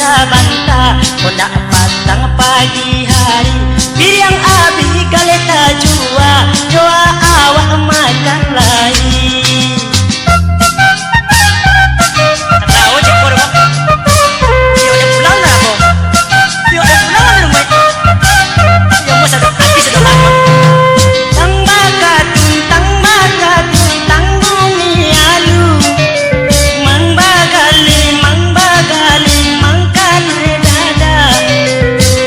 sabanta Kona patang pagi hari Biriang abi galeta jua Joa awak makan lain Tahu cek por bang Dia udah pulang lah bang Dia udah pulang lah rumah Dia mau sadar hati sedang lama Tang bakatun tang bumi alu Mang bagali mang kali dada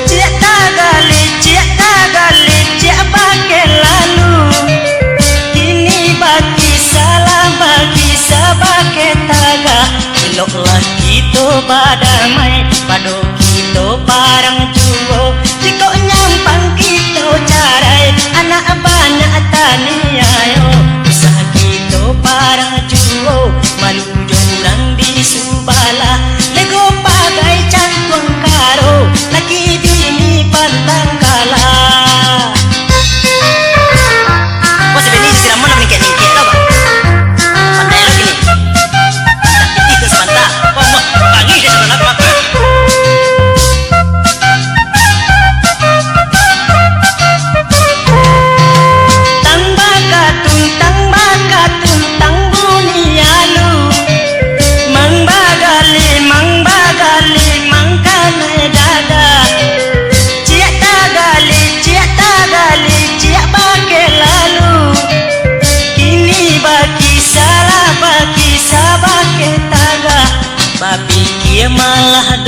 Ciak tagali ciak pakai lalu Kini bagi salah bagi sabake taga Eloklah kita badamai pado kita parang juo Jika nyampang kita carai anak banyak tani ayo Usah kita parang juo malu jurang di subala Lego pagai cantuang karo laki bini pantang kalah Kau sebenarnya siraman nak nikah-nikah tau bang Pandai lagi ni Tak itu sebentar Kau mau pagi dia sudah nak makan Tang buni alu Mang bagali mang kane dada Ciak tagali ciak pakai lalu Kini bagi salah bagi sabake taga Babi kia malah